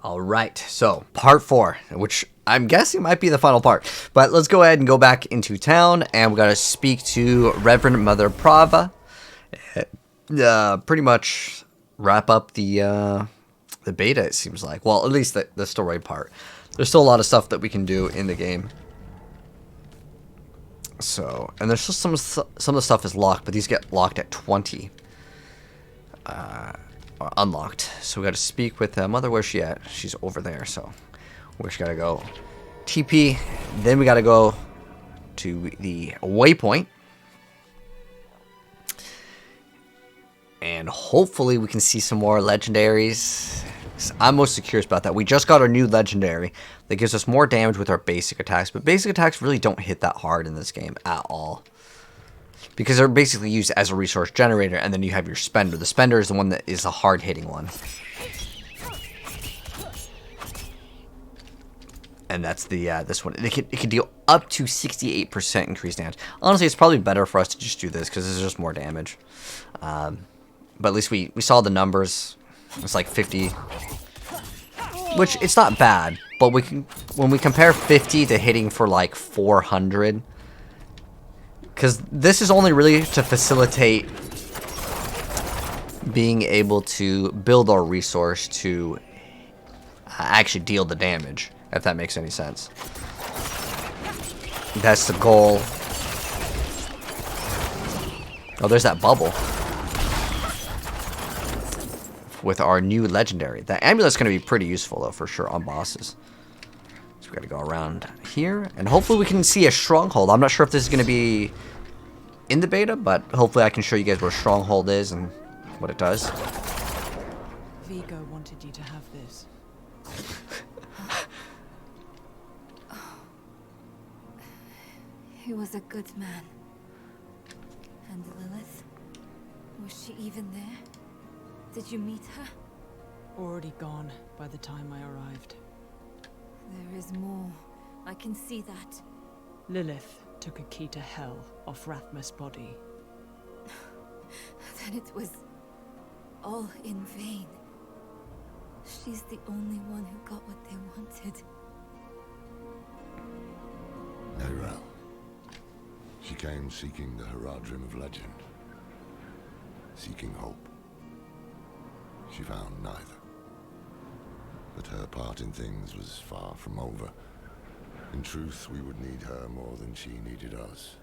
All right, so part 4, which I'm guessing might be the final part. But let's go ahead and go back into town, and we got to speak to Reverend Mother Prava. Pretty much wrap up the beta, it seems like. Well, at least the story part. There's still a lot of stuff that we can do in the game. So, and there's just some of the stuff is locked, but these get locked at 20. Or unlocked. So we got to speak with Mother. Where's she at? She's over there. So we just got to go TP. Then we got to go to the waypoint. And hopefully we can see some more legendaries. I'm most curious about that. We just got our new legendary that gives us more damage with our basic attacks. But basic attacks really don't hit that hard in this game at all. Because they're basically used as a resource generator, and then you have your spender. The spender is the one that is a hard-hitting one. And that's the this one. It can deal up to 68% increased damage. Honestly, it's probably better for us to just do this, because there's just more damage. But at least we saw the numbers. It's like 50. Which, it's not bad. But when we compare 50 to hitting for like 400... Because this is only really to facilitate being able to build our resource to actually deal the damage, if that makes any sense. That's the goal. Oh, there's that bubble. With our new legendary. The amulet's going to be pretty useful, though, for sure, on bosses. So we got to go around here. And hopefully we can see a stronghold. I'm not sure if this is going to be in the beta, but hopefully I can show you guys what a stronghold is and what it does. Vigo wanted you to have this. He was a good man. And Lilith? Was she even there? Did you meet her? Already gone by the time I arrived. There is more. I can see that. Lilith took a key to hell off Rathma's body. Then it was all in vain. She's the only one who got what they wanted. Neyrelle. She came seeking the Haradrim of legend. Seeking hope. She found neither. But her part in things was far from over. In truth, we would need her more than she needed us.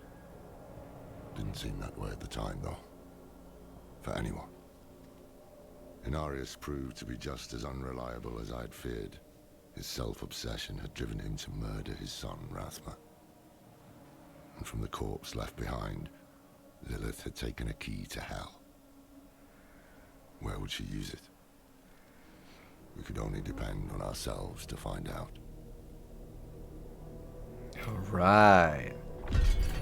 Didn't seem that way at the time, though. For anyone. Inarius proved to be just as unreliable as I'd feared. His self-obsession had driven him to murder his son, Rathma. And from the corpse left behind, Lilith had taken a key to hell. Where would she use it? We could only depend on ourselves to find out. Alright.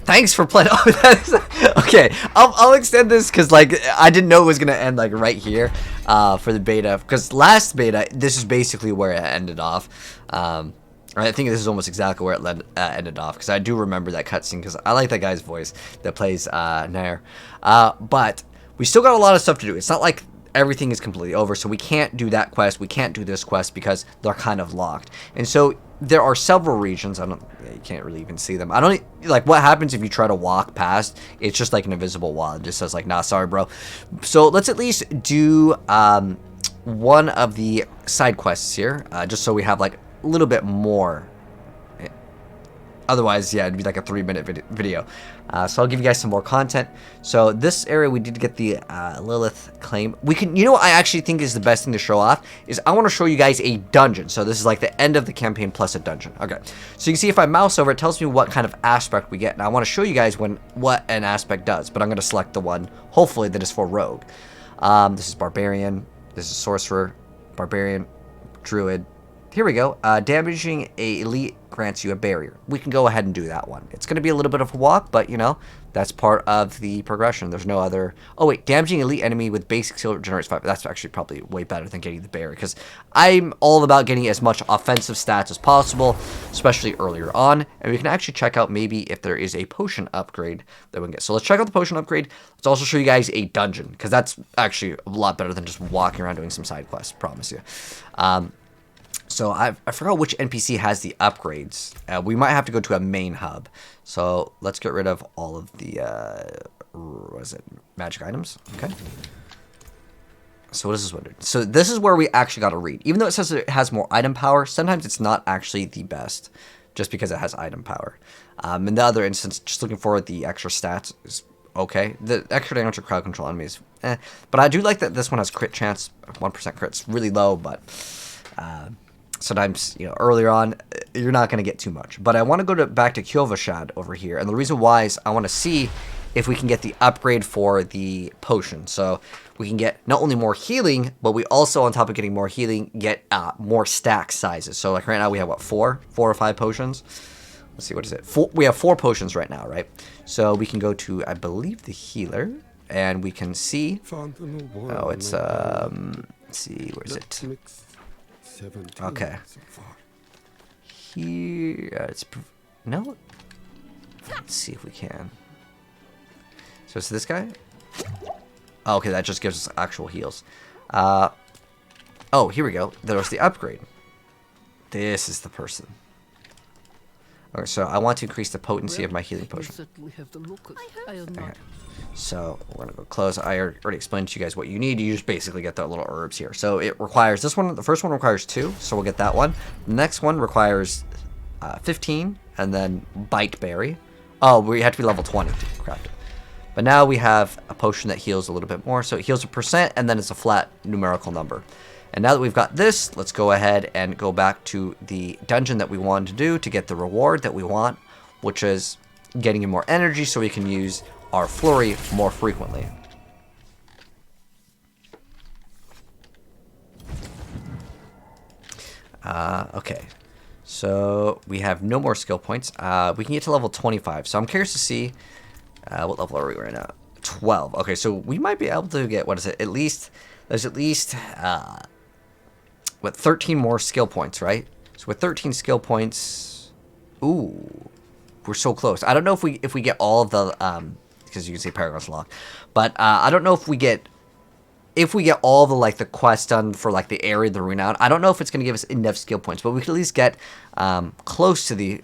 Thanks for playing. Oh, that is, okay, I'll extend this because like I didn't know it was gonna end like right here for the beta. Because last beta, this is basically where it ended off. I think this is almost exactly where it ended off, because I do remember that cutscene because I like that guy's voice that plays Nair. But we still got a lot of stuff to do. It's not like everything is completely over, so we can't do that quest, we can't do this quest because they're kind of locked. And so there are several regions. You can't really even see them. I don't like what happens if you try to walk past. It's just like an invisible wall. It just says like, nah, sorry, bro. So let's at least do one of the side quests here, just so we have like a little bit more. Otherwise, yeah, it'd be like a 3-minute video. So I'll give you guys some more content. So this area, we did get the Lilith claim. We can, you know what I actually think is the best thing to show off is I want to show you guys a dungeon. So this is like the end of the campaign plus a dungeon. Okay, so you can see if I mouse over, it tells me what kind of aspect we get. And I want to show you guys what an aspect does. But I'm going to select the one, hopefully, that is for Rogue. This is Barbarian. This is Sorcerer, Barbarian, Druid. Here we go. Damaging a elite grants you a barrier. We can go ahead and do that one. It's going to be a little bit of a walk, but, you know, that's part of the progression. There's no other... Oh, wait. Damaging elite enemy with basic skill generates 5. That's actually probably way better than getting the barrier, because I'm all about getting as much offensive stats as possible, especially earlier on. And we can actually check out maybe if there is a potion upgrade that we can get. So let's check out the potion upgrade. Let's also show you guys a dungeon, because that's actually a lot better than just walking around doing some side quests, promise you. So I forgot which NPC has the upgrades. We might have to go to a main hub. So let's get rid of all of the, what is it, magic items? Okay. So what is this one? So this is where we actually got to read. Even though it says it has more item power, sometimes it's not actually the best just because it has item power. In the other instance, just looking for the extra stats is okay. The extra damage to crowd control enemies, but I do like that this one has crit chance, 1% crit. It's really low, but sometimes, you know, earlier on, you're not going to get too much. But I want to go back to Kyovashad over here, and the reason why is I want to see if we can get the upgrade for the potion. So we can get not only more healing, but we also, on top of getting more healing, get more stack sizes. So like right now we have, what, 4 or 5 potions? Let's see, what is it? We have 4 potions right now, right? So we can go to, I believe, the healer, and we can see. Oh, it's let's see, where is it? Okay. Here, it's no. Let's see if we can. So it's this guy. Oh, okay, that just gives us actual heals. Oh, here we go. There's the upgrade. This is the person. Okay, so I want to increase the potency of my healing potion. Okay. So we're gonna go close. I already explained to you guys what you need. You just basically get the little herbs here. So it requires this one. The first one requires 2, so we'll get that one. The next one requires 15, and then bite berry. Oh, we have to be level 20 to craft it. But now we have a potion that heals a little bit more. So it heals 1%, and then it's a flat numerical number. And now that we've got this, let's go ahead and go back to the dungeon that we wanted to do to get the reward that we want, which is getting more energy so we can use our flurry more frequently. Okay, so we have no more skill points. We can get to level 25, so I'm curious to see what level are we right now? 12. Okay, so we might be able to get, what is it, at least, there's at least, what, 13 more skill points, right? So with 13 skill points, ooh, we're so close. I don't know if we get all of the, because you can see Paragon's locked, but I don't know if we get all the, like, the quests done for, like, the area of the renown. I don't know if it's going to give us enough skill points, but we could at least get close to the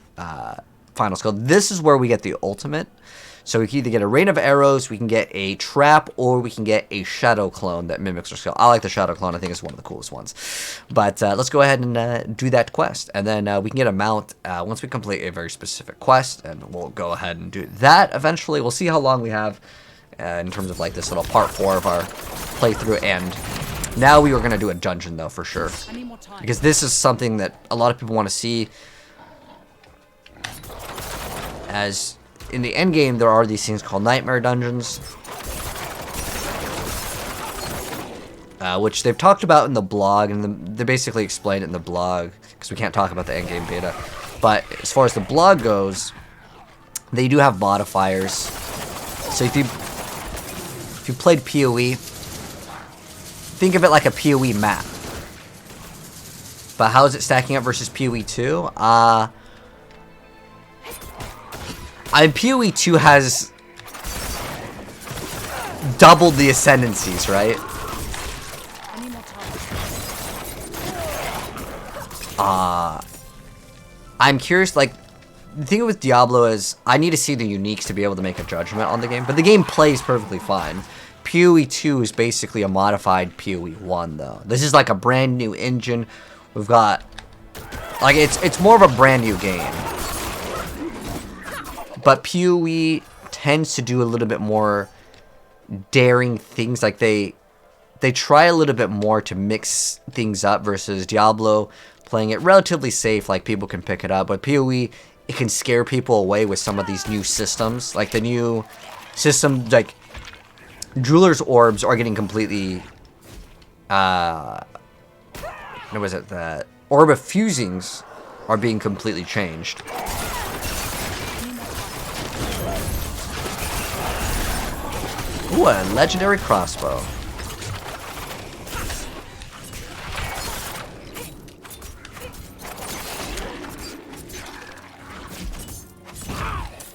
final skill. This is where we get the ultimate. So we can either get a rain of arrows, we can get a trap, or we can get a shadow clone that mimics our skill. I like the shadow clone. I think it's one of the coolest ones. But let's go ahead and do that quest. And then we can get a mount once we complete a very specific quest. And we'll go ahead and do that eventually. We'll see how long we have in terms of like this little part 4 of our playthrough. And now we are going to do a dungeon though, for sure. Because this is something that a lot of people want to see. As in the end game, there are these things called nightmare dungeons, which they've talked about in the blog, and they basically explain it in the blog because we can't talk about the end game beta. But as far as the blog goes, they do have modifiers. So if you played PoE, think of it like a PoE map. But how is it stacking up versus PoE 2? PoE 2 has doubled the ascendancies, right? I'm curious, like, the thing with Diablo is I need to see the uniques to be able to make a judgment on the game, but the game plays perfectly fine. PoE 2 is basically a modified PoE 1, though. This is like a brand new engine. We've got, like, it's more of a brand new game. But PoE tends to do a little bit more daring things. Like they try a little bit more to mix things up versus Diablo playing it relatively safe. Like people can pick it up. But PoE, it can scare people away with some of these new systems. Like the new system, like Jeweler's Orbs are getting completely, what was it? The Orb of Fusings are being completely changed. Ooh, a legendary crossbow.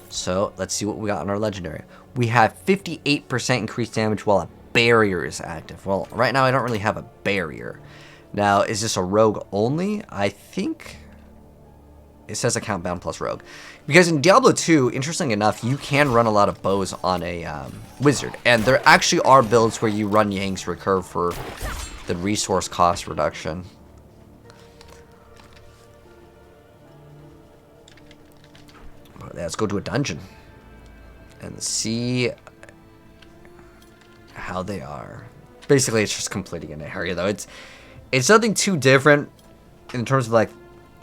So, let's see what we got on our legendary. We have 58% increased damage while a barrier is active. Well, right now I don't really have a barrier. Now, is this a rogue only? I think it says account bound plus rogue. Because in Diablo 2, interestingly enough, you can run a lot of bows on a wizard. And there actually are builds where you run Yanks Recurve for the resource cost reduction. Let's go to a dungeon and see how they are. Basically, it's just completing an area, though. It's nothing too different in terms of like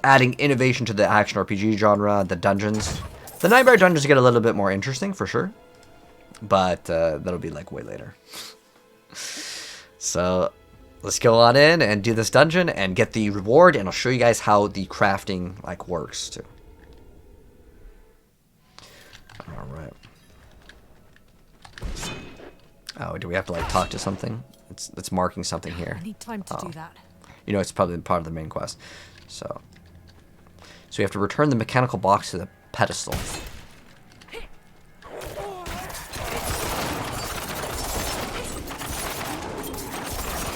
adding innovation to the action RPG genre. The dungeons, the Nightmare dungeons get a little bit more interesting for sure, but that'll be like way later. So let's go on in and do this dungeon and get the reward, and I'll show you guys how the crafting like works too. All right. Oh, do we have to like talk to something? It's marking something here. I need time to do that. You know, it's probably part of the main quest. So we have to return the mechanical box to the pedestal.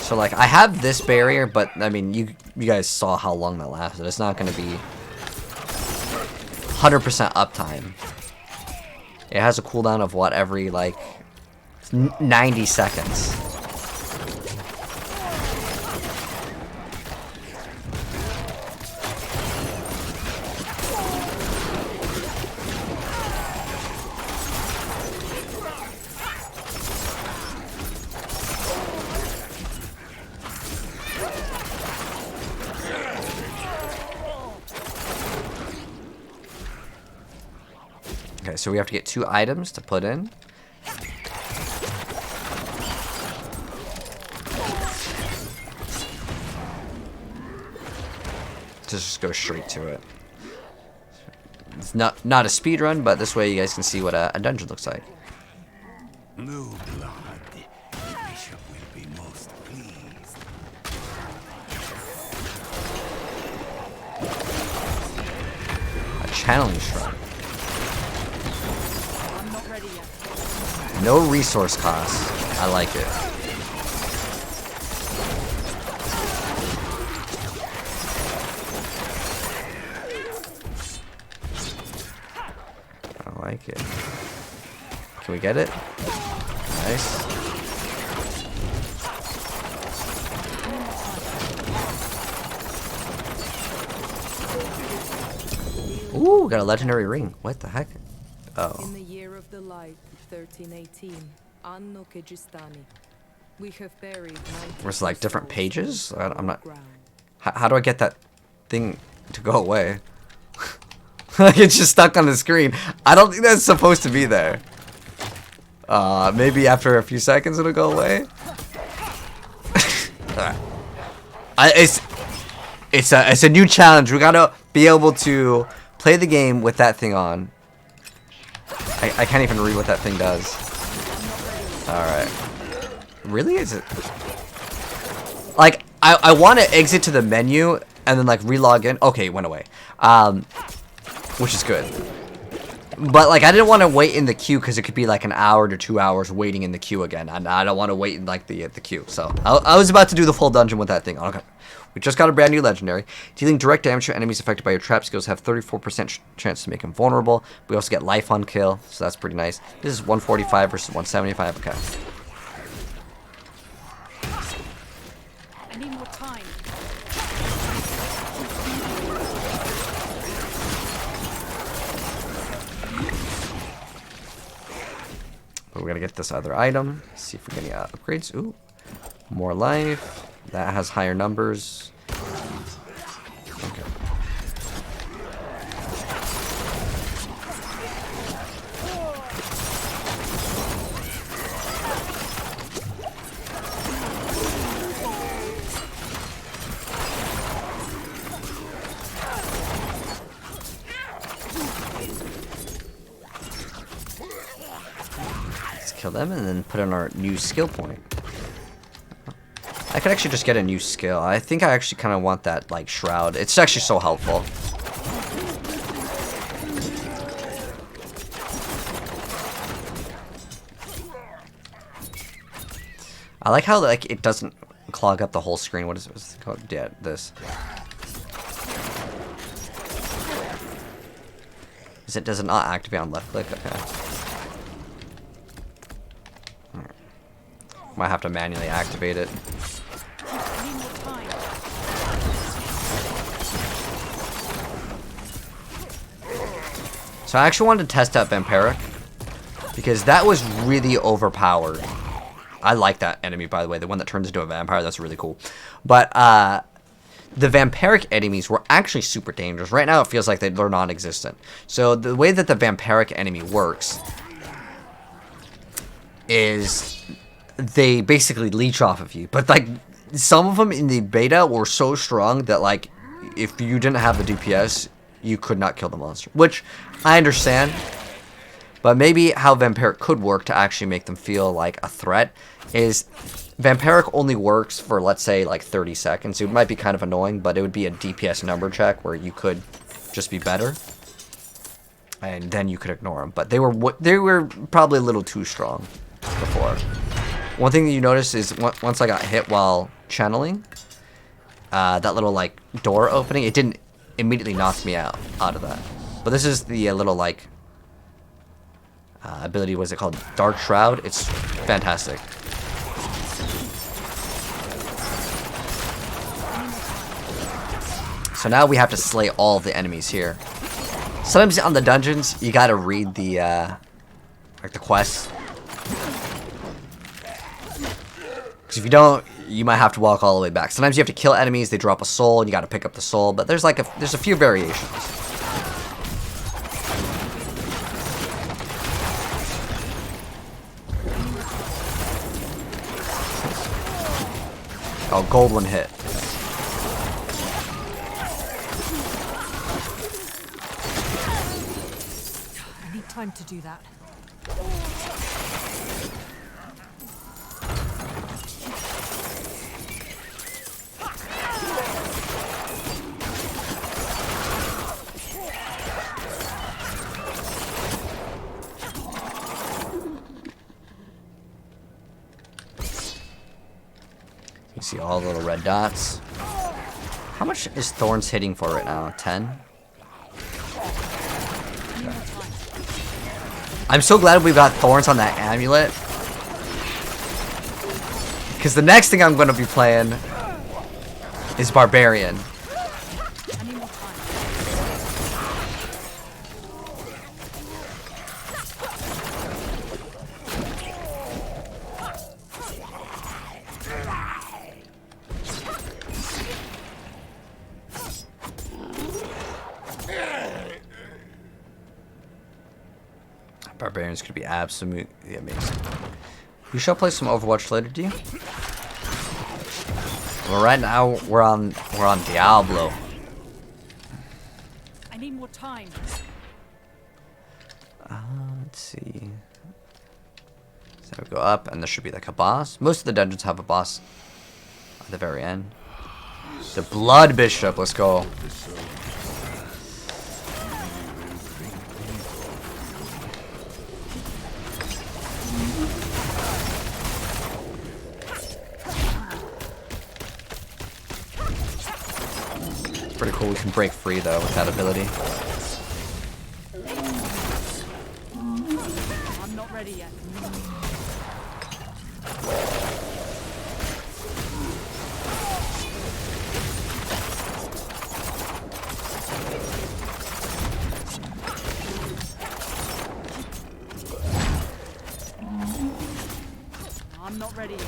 So like I have this barrier, but I mean you guys saw how long that lasted. It's not going to be 100% uptime. It has a cooldown of what, every like 90 seconds. Okay, so we have to get 2 items to put in. Just go straight to it. It's not a speed run, but this way you guys can see what a dungeon looks like. New blood. The bishop will be most pleased. A channeling shrine. I'm not ready yet. No resource costs. I like it. I like it. Can we get it? Nice. Ooh, got a legendary ring. What the heck? Oh. In the year of the light, 1318, Anno Kejistani, we have buried 90 There's like different pages? I'm not... ground. How do I get that thing to go away? Like it's just stuck on the screen. I don't think that's supposed to be there. Maybe after a few seconds it'll go away. It's a new challenge. We gotta be able to play the game with that thing on. I can't even read what that thing does. Alright. Really? Is it? Like, I want to exit to the menu and then like relog in. Okay, it went away. Which is good. But like I didn't want to wait in the queue because it could be like an hour to 2 hours waiting in the queue again. And I don't want to wait in like the queue. So I was about to do the full dungeon with that thing. Okay. We just got a brand new legendary. Dealing direct damage to enemies affected by your trap skills have 34% chance to make them vulnerable. We also get life on kill, so that's pretty nice. This is 145 versus 175. Okay. I need more time. But we're gonna get this other item. See if we get any upgrades. Ooh, more life. That has higher numbers. Okay. Let's kill them and then put in our new skill point. I could actually just get a new skill. I think I actually kind of want that, like, shroud. It's actually so helpful. I like how, like, it doesn't... clog up the whole screen. What's it called? Yeah, this. Does it not activate on left click? Okay. Right. Might have to manually activate it. So I actually wanted to test out Vampiric, because that was really overpowered. I like that enemy, by the way. The one that turns into a vampire, that's really cool. But the vampiric enemies were actually super dangerous. Right now it feels like they're non-existent. So the way that the vampiric enemy works is they basically leech off of you. But like some of them in the beta were so strong that like if you didn't have the DPS, you could not kill the monster. Which I understand. But maybe how Vampiric could work to actually make them feel like a threat is Vampiric only works for, let's say, like 30 seconds. It might be kind of annoying, but it would be a DPS number check where you could just be better. And then you could ignore them. But they were probably a little too strong before. One thing that you notice is once I got hit while channeling, that little like door opening, it didn't immediately knock me out of that. But this is the little like ability, what is it called? Dark Shroud. It's fantastic. So now we have to slay all the enemies here. Sometimes on the dungeons, you gotta read the like the quests. Because if you don't, you might have to walk all the way back. Sometimes you have to kill enemies, they drop a soul, and you gotta pick up the soul. But there's like there's a few variations. Oh, gold one hit. I need time to do that. You see all the little red dots. How much is Thorns hitting for right now? 10? I'm so glad we got Thorns on that amulet. Because the next thing I'm going to be playing is Barbarian. Barbarian's gonna be absolutely amazing. We shall play some Overwatch later, do you? Well, right now we're on Diablo. I need more time. Let's see. So we go up, and there should be like a boss. Most of the dungeons have a boss at the very end. The Blood Bishop. Let's go. Pretty cool. We can break free though with that ability. I'm not ready yet. I'm not ready yet.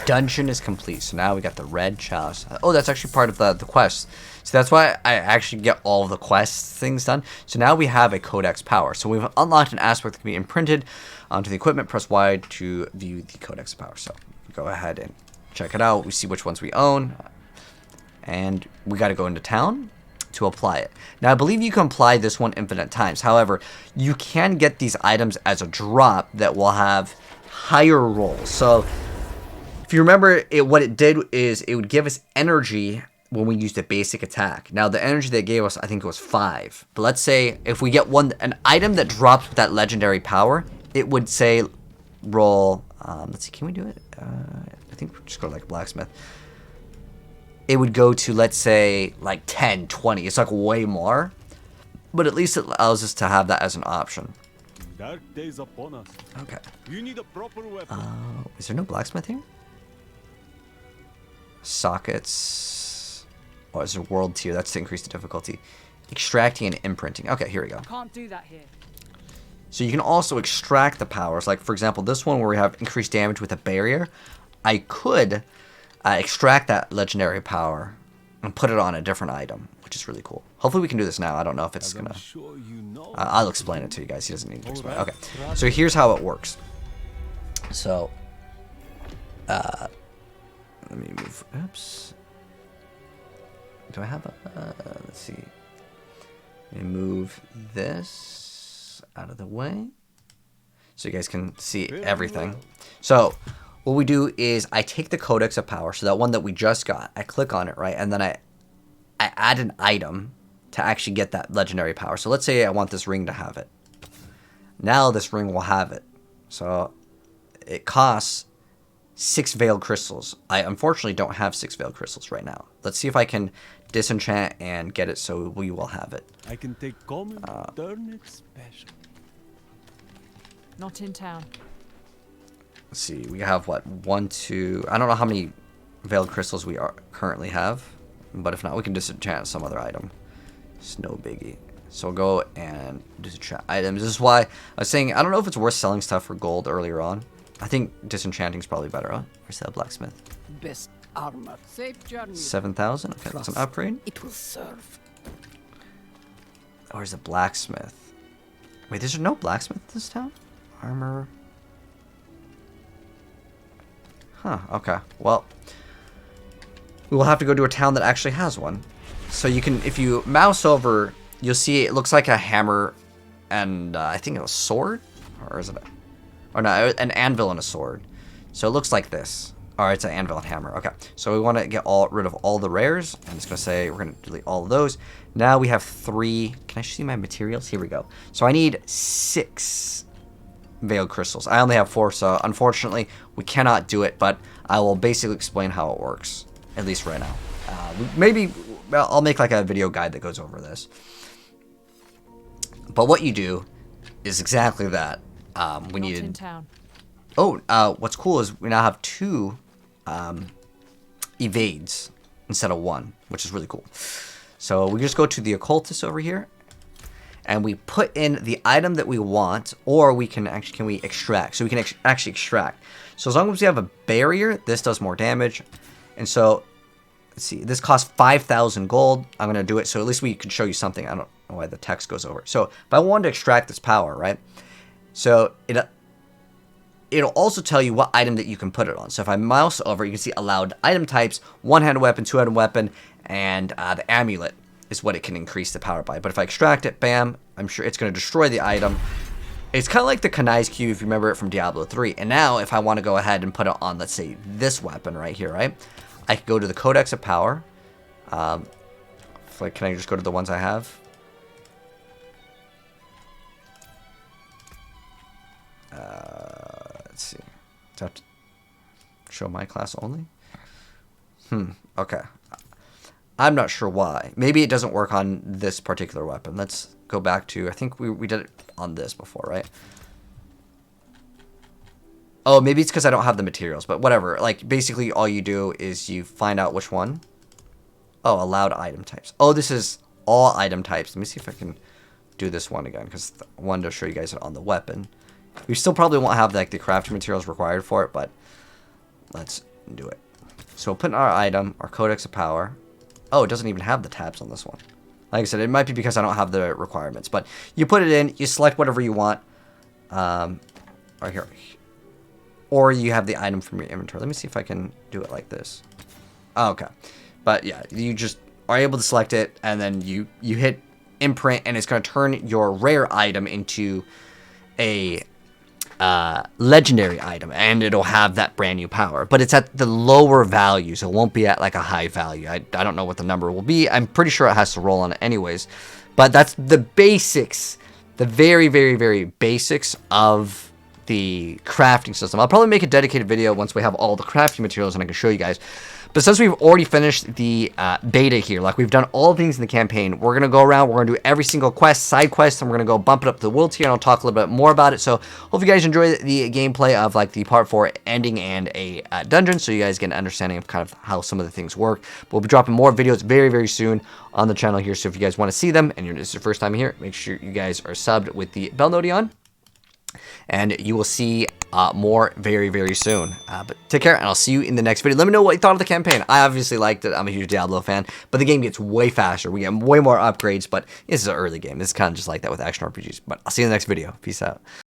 Dungeon is complete, so now we got the red chalice. Oh, that's actually part of the quest. So that's why I actually get all of the quest things done. So now we have a codex power. So we've unlocked an aspect that can be imprinted onto the equipment. Press Y to view the codex power. So go ahead and check it out. We see which ones we own, and we got to go into town to apply it. Now I believe you can apply this one infinite times. However, you can get these items as a drop that will have higher rolls. So if you remember, what it did is it would give us energy when we used a basic attack. Now, the energy they gave us, I think it was 5. But let's say if we get an item that drops with that legendary power, it would say roll. Let's see, can we do it? I think we'll just go to like blacksmith. It would go to, let's say, like 10, 20. It's like way more. But at least it allows us to have that as an option. Dark days upon us. Okay. You need a proper weapon. Is there no blacksmithing? Sockets. Oh, is there world tier? That's to increase the difficulty. Extracting and imprinting. Okay, here we go. Can't do that here. So you can also extract the powers. Like, for example, this one where we have increased damage with a barrier. I could extract that legendary power and put it on a different item, which is really cool. Hopefully we can do this now. I don't know if it's going to... Sure you know. I'll explain it to you guys. He doesn't need to explain it. Okay, so here's how it works. So, let me move... Oops. Do I have a... let's see. Let me move this out of the way so you guys can see everything. So, what we do is I take the Codex of Power, so that one that we just got, I click on it, right? And then I add an item to actually get that legendary power. So let's say I want this ring to have it. Now this ring will have it. So it costs 6 veiled crystals. I unfortunately don't have 6 veiled crystals right now. Let's see if I can disenchant and get it so we will have it. I can take common, turn it special. Not in town. Let's see, we have what, 1, 2, I don't know how many veiled crystals we currently have, but if not, we can disenchant some other item. It's no biggie. So we'll go and disenchant items. This is why I was saying, I don't know if it's worth selling stuff for gold earlier on. I think disenchanting is probably better. Where's that blacksmith? Best armor. Safe journey. 7,000? Okay, that's an upgrade. It will serve. Where's the blacksmith? Wait, there's no blacksmith in this town? Armor. Huh, okay. Well, we will have to go to a town that actually has one. So you can, if you mouse over, you'll see it looks like a hammer and I think a sword? Or is it or no, an anvil and a sword. So it looks like this. Alright, it's an anvil and hammer. Okay, so we want to get rid of all the rares. I'm just going to say we're going to delete all of those. Now we have 3. Can I see my materials? Here we go. So I need 6 veiled crystals. I only have 4, so unfortunately we cannot do it, but I will basically explain how it works, at least right now. Maybe I'll make like a video guide that goes over this. But what you do is exactly that. We Not needed... in town. Oh, what's cool is we now have 2 evades instead of 1, which is really cool. So we just go to the occultist over here, and we put in the item that we want, or we can actually, can we extract? So we can actually extract. So as long as we have a barrier, this does more damage. And so, let's see, this costs 5,000 gold. I'm going to do it so at least we can show you something. I don't know why the text goes over. So if I wanted to extract this power, right? So it'll also tell you what item that you can put it on. So if I mouse over, you can see allowed item types, one-handed weapon, two-handed weapon, and the amulet is what it can increase the power by. But if I extract it, bam, I'm sure it's going to destroy the item. It's kind of like the Kanai's Cube, if you remember it from Diablo 3. And now, if I want to go ahead and put it on, let's say, this weapon right here, right? I can go to the Codex of Power. Like, can I just go to the ones I have? Let's see. Do I have to show my class only? Okay. I'm not sure why. Maybe it doesn't work on this particular weapon. Let's go back to, I think we did it on this before, right? Oh, maybe it's because I don't have the materials, but whatever. Like, basically all you do is you find out which one. Oh, allowed item types. Oh, this is all item types. Let me see if I can do this one again, because I wanted to show you guys it on the weapon. We still probably won't have like the crafting materials required for it, but let's do it. So we'll put in our item, our Codex of Power. Oh, it doesn't even have the tabs on this one. Like I said, it might be because I don't have the requirements, but you put it in, you select whatever you want, right here, or you have the item from your inventory. Let me see if I can do it like this. Oh, okay, but yeah, you just are able to select it, and then you hit imprint, and it's going to turn your rare item into a legendary item, and it'll have that brand new power, but it's at the lower value, so it won't be at like a high value. I don't know what the number will be. I'm pretty sure it has to roll on it anyways, but that's the basics, the very, very, very basics of the crafting system. I'll probably make a dedicated video once we have all the crafting materials and I can show you guys. But since we've already finished the beta here, like we've done all things in the campaign, we're going to go around, we're going to do every single quest, side quest, and we're going to go bump it up to the world tier, and I'll talk a little bit more about it. So hope you guys enjoy the gameplay of like the part 4 ending and a dungeon, so you guys get an understanding of kind of how some of the things work. But we'll be dropping more videos very, very soon on the channel here, so if you guys want to see them, and this is your first time here, make sure you guys are subbed with the bell notification on. And you will see more very, very soon. But take care, and I'll see you in the next video. Let me know what you thought of the campaign. I obviously liked it. I'm a huge Diablo fan, but the game gets way faster. We get way more upgrades, but this is an early game. It's kind of just like that with action RPGs. But I'll see you in the next video. Peace out.